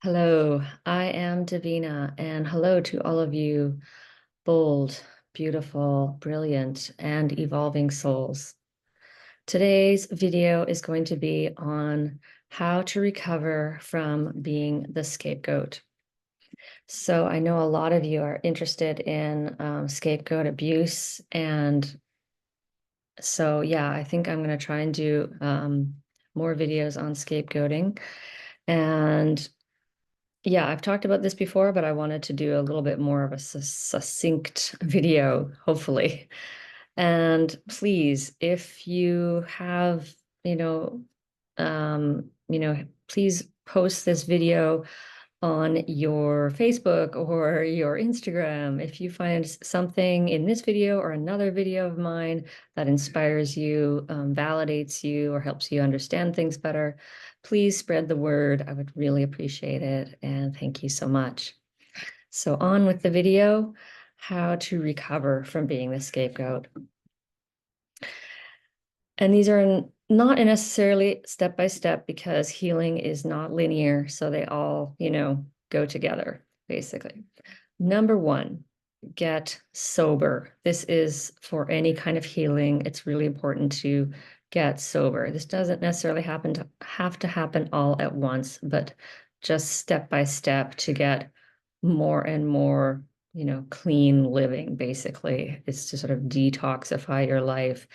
Hello, I am Davina, and hello to all of you bold, beautiful, brilliant, and evolving souls. Today's video is going to be on how to recover from being the scapegoat. So I know a lot of you are interested in scapegoat abuse, and so yeah, I think I'm going to try and do more videos on scapegoating. And yeah, I've talked about this before, but I wanted to do a little bit more of a succinct video, hopefully. And please, if you have, please post this video on your Facebook or your Instagram. If you find something in this video or another video of mine that inspires you, validates you, or helps you understand things better, please spread the word. I would really appreciate it. And thank you so much. So on with the video, how to recover from being the scapegoat. And these are not necessarily step by step because healing is not linear. So they all, go together, basically. Number one, get sober. This is for any kind of healing. It's really important to get sober. This doesn't necessarily have to happen all at once, but just step by step to get more and more, clean living, basically. It's to sort of detoxify your life.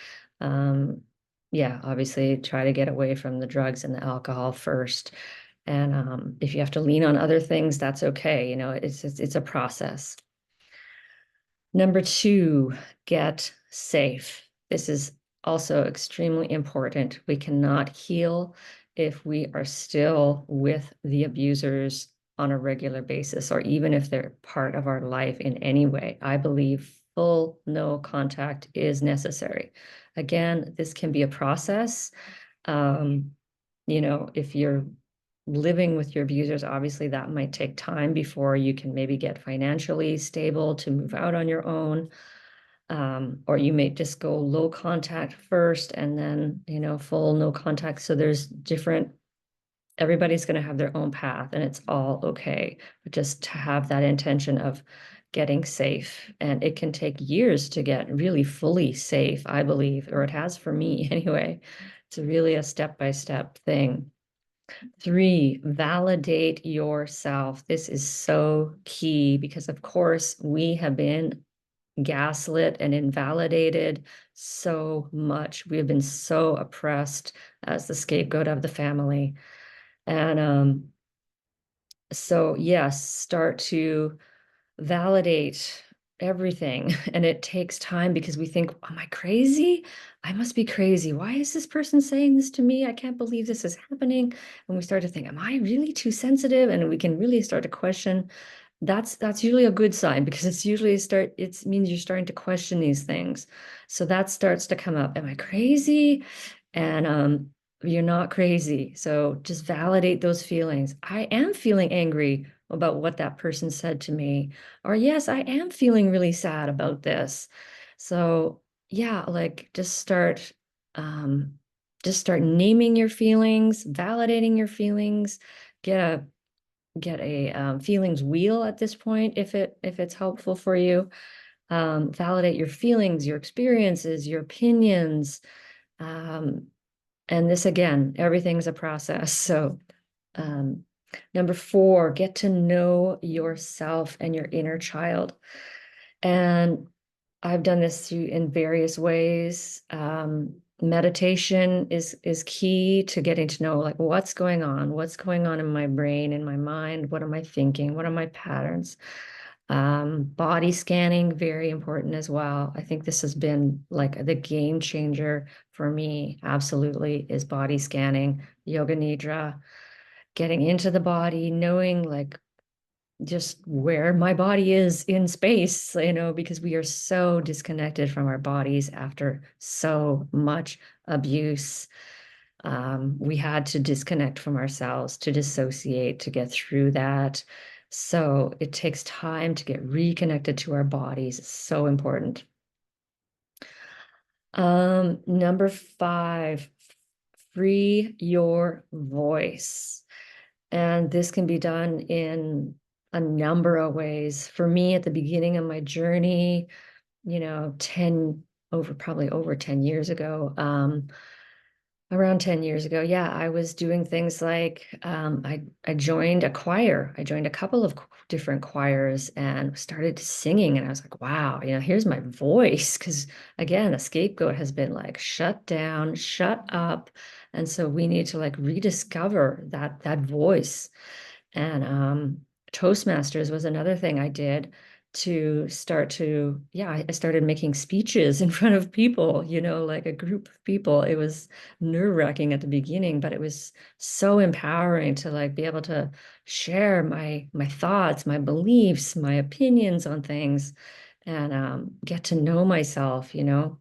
Yeah, obviously try to get away from the drugs and the alcohol first. And if you have to lean on other things, that's okay. It's a process. Number two, get safe. This is also extremely important. We cannot heal if we are still with the abusers on a regular basis, or even if they're part of our life in any way. I believe full no contact is necessary. Again, this can be a process. If you're living with your abusers, obviously that might take time before you can maybe get financially stable to move out on your own. Or you may just go low contact first and then, full no contact. So everybody's going to have their own path and it's all okay. But just to have that intention of getting safe. And it can take years to get really fully safe, I believe, or it has for me anyway. It's really a step-by-step thing. Three, validate yourself. This is so key because, of course, we have been gaslit and invalidated so much. We have been so oppressed as the scapegoat of the family. And so, yes, start to validate everything. And it takes time because we think, am I crazy? I must be crazy. Why is this person saying this to me? I can't believe this is happening. And we start to think, am I really too sensitive? And we can really start to question. That's usually a good sign because it means you're starting to question these things. So that starts to come up. Am I crazy? And you're not crazy. So just validate those feelings. I am feeling angry about what that person said to me. Or yes, I am feeling really sad about this. So yeah, like just start naming your feelings, validating your feelings, get a feelings wheel at this point if it's helpful for you. Validate your feelings, your experiences, your opinions. And this again, everything's a process. So number four, get to know yourself and your inner child. And I've done this in various ways. Meditation is key to getting to know like what's going on in my brain, in my mind, what am I thinking, what are my patterns? Body scanning, very important as well. I think this has been like the game changer for me, absolutely, is body scanning, yoga nidra, getting into the body, knowing like just where my body is in space, because we are so disconnected from our bodies after so much abuse. We had to disconnect from ourselves, to dissociate, to get through that. So it takes time to get reconnected to our bodies. It's so important. Number five, free your voice. And this can be done in a number of ways. For me, at the beginning of my journey, 10 over probably over 10 years ago, around 10 years ago, yeah, I was doing things like I joined a choir. I joined a couple of different choirs and started singing. And I was like, wow, here's my voice. Because again, a scapegoat has been like shut down, shut up. And so we need to like rediscover that voice. And Toastmasters was another thing I did to start to, yeah, I started making speeches in front of people, like a group of people. It was nerve-wracking at the beginning, but it was so empowering to like be able to share my thoughts, my beliefs, my opinions on things, and get to know myself. And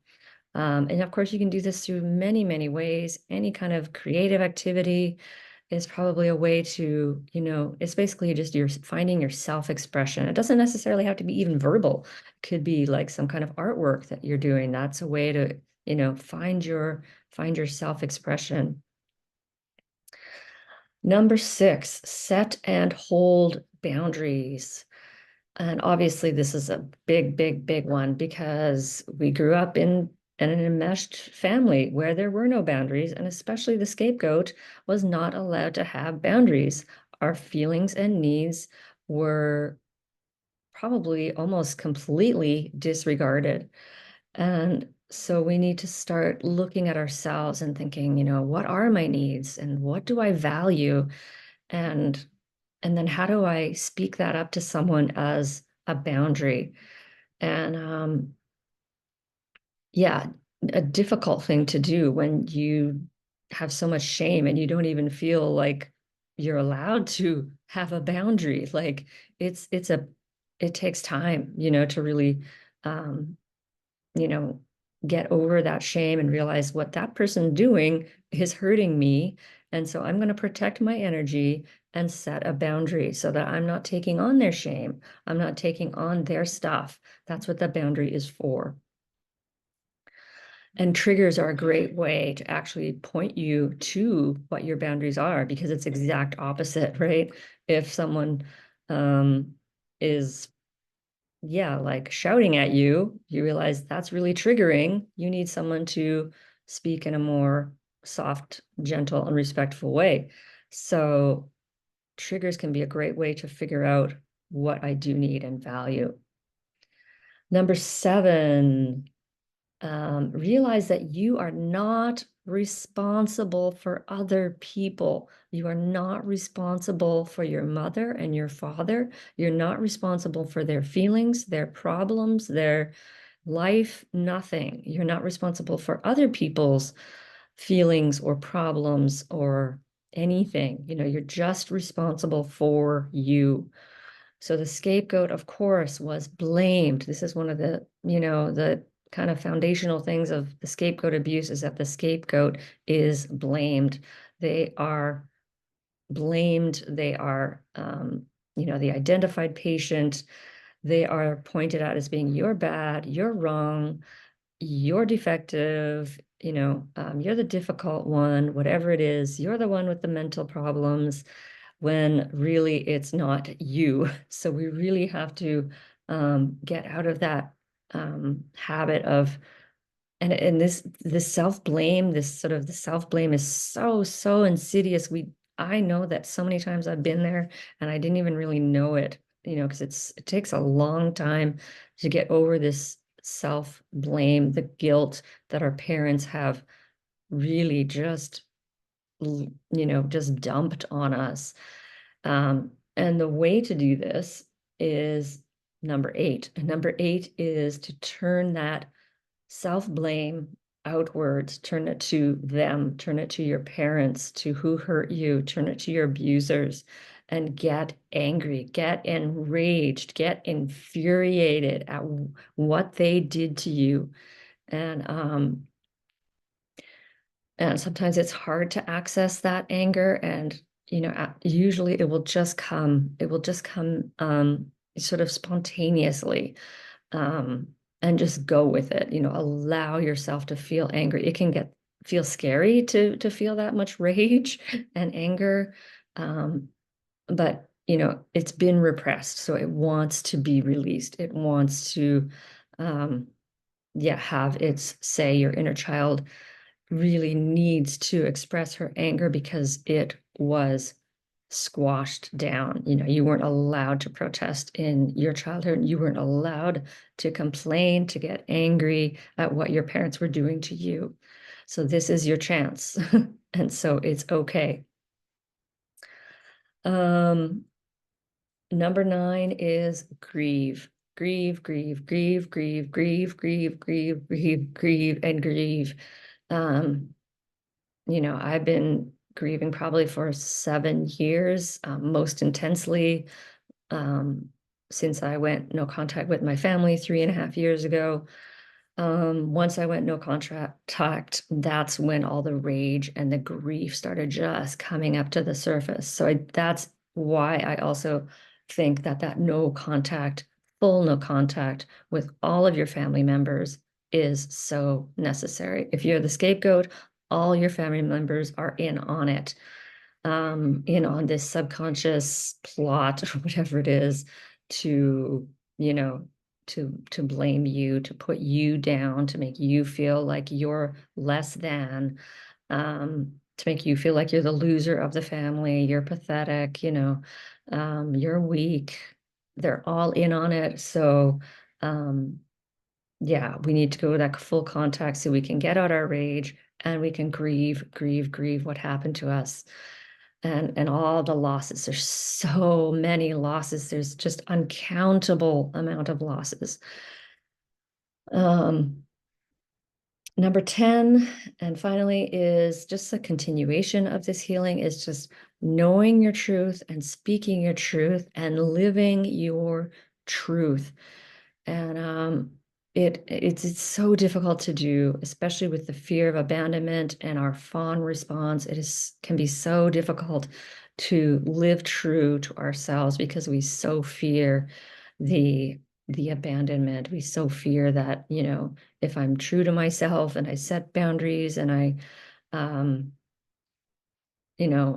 of course, you can do this through many, many ways. Any kind of creative activity is probably a way to, it's basically just you're finding your self-expression. It doesn't necessarily have to be even verbal. It could be like some kind of artwork that you're doing. That's a way to, find your self-expression. Number 6, set and hold boundaries. And obviously, this is a big, big, big one because we grew up in an enmeshed family where there were no boundaries, and especially the scapegoat was not allowed to have boundaries. Our feelings and needs were probably almost completely disregarded. And so we need to start looking at ourselves and thinking, what are my needs and what do I value? And and then how do I speak that up to someone as a boundary? And yeah, a difficult thing to do when you have so much shame and you don't even feel like you're allowed to have a boundary. Like it takes time, to really um, you know, get over that shame and realize what that person doing is hurting me. And so I'm going to protect my energy and set a boundary so that I'm not taking on their shame. I'm not taking on their stuff. That's what the boundary is for. And triggers are a great way to actually point you to what your boundaries are because it's exact opposite, right? If someone is yeah, like shouting at you, you realize that's really triggering. You need someone to speak in a more soft, gentle, and respectful way. So triggers can be a great way to figure out what I do need and value. Number 7, realize that you are not responsible for other people. You are not responsible for your mother and your father. You're not responsible for their feelings, their problems, their life, nothing. You're not responsible for other people's feelings or problems or anything. You're just responsible for you. So the scapegoat, of course, was blamed. This is one of the kind of foundational things of the scapegoat abuse is that the scapegoat is blamed. They are blamed. They are, the identified patient. They are pointed out as being you're bad, you're wrong, you're defective, you're the difficult one, whatever it is, you're the one with the mental problems when really it's not you. So we really have to get out of that habit of, and this self-blame, this sort of the self-blame is so insidious. I know that so many times I've been there and I didn't even really know it, because it takes a long time to get over this self-blame, the guilt that our parents have really just dumped on us. And the way to do this is number 8. And number 8 is to turn that self-blame outwards, turn it to them, turn it to your parents, to who hurt you, turn it to your abusers, and get angry, get enraged, get infuriated at what they did to you. And sometimes it's hard to access that anger. And, usually it will just come sort of spontaneously, um, and just go with it, allow yourself to feel angry. It can feel scary to feel that much rage and anger. but it's been repressed, so it wants to be released. It wants to um yeah, have its say. Your inner child really needs to express her anger because it was squashed down. You weren't allowed to protest in your childhood. You weren't allowed to complain, to get angry at what your parents were doing to you. So this is your chance. And so it's okay. Um, Number 9 is grieve. Grieve, grieve, grieve, grieve, grieve, grieve, grieve, grieve, grieve, and grieve. Um, I've been grieving probably for 7 years, most intensely, um, since I went no contact with my family 3.5 years ago. Once I went no contact, that's when all the rage and the grief started just coming up to the surface. So that's why I also think that no contact, full no contact with all of your family members is so necessary. If you're the scapegoat, all your family members are in on it, in on this subconscious plot or whatever it is to, you know, to blame you, to put you down, to make you feel like you're less than, to make you feel like you're the loser of the family, you're pathetic, you're weak. They're all in on it. So, um, yeah, we need to go to that full contact so we can get out our rage and we can grieve, grieve, grieve what happened to us and all the losses. There's so many losses. There's just uncountable amount of losses. Um, Number 10, and finally, is just a continuation of this healing, is just knowing your truth and speaking your truth and living your truth. And it's so difficult to do, especially with the fear of abandonment and our fawn response. Can be so difficult to live true to ourselves because we so fear the the abandonment. We so fear that, if I'm true to myself and I set boundaries and I um,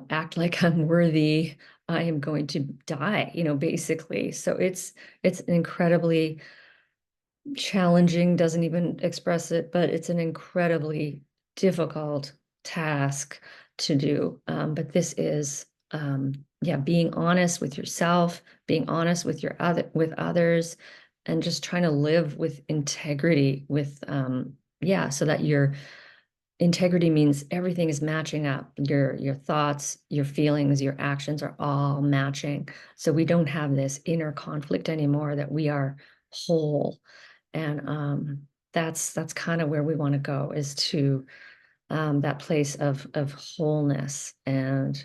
act like I'm worthy, I am going to die, basically. So it's incredibly challenging, doesn't even express it, but it's an incredibly difficult task to do. But this is, yeah, being honest with yourself, being honest with with others, and just trying to live with integrity, with, yeah, so that your integrity means everything is matching up. Your thoughts, your feelings, your actions are all matching. So we don't have this inner conflict anymore, that we are whole. And that's kind of where we want to go, is to that place of wholeness. And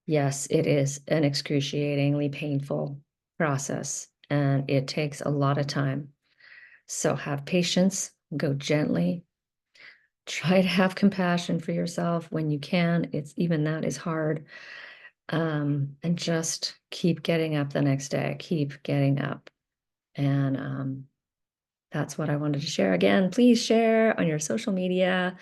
yes, it is an excruciatingly painful process, and it takes a lot of time. So have patience, go gently, try to have compassion for yourself when you can. It's even that is hard. And just keep getting up the next day, keep getting up. And that's what I wanted to share. Again, please share on your social media.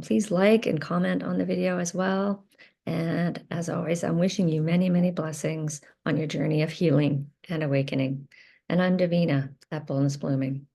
Please like and comment on the video as well. And as always, I'm wishing you many, many blessings on your journey of healing and awakening. And I'm Davina at Boldness Blooming.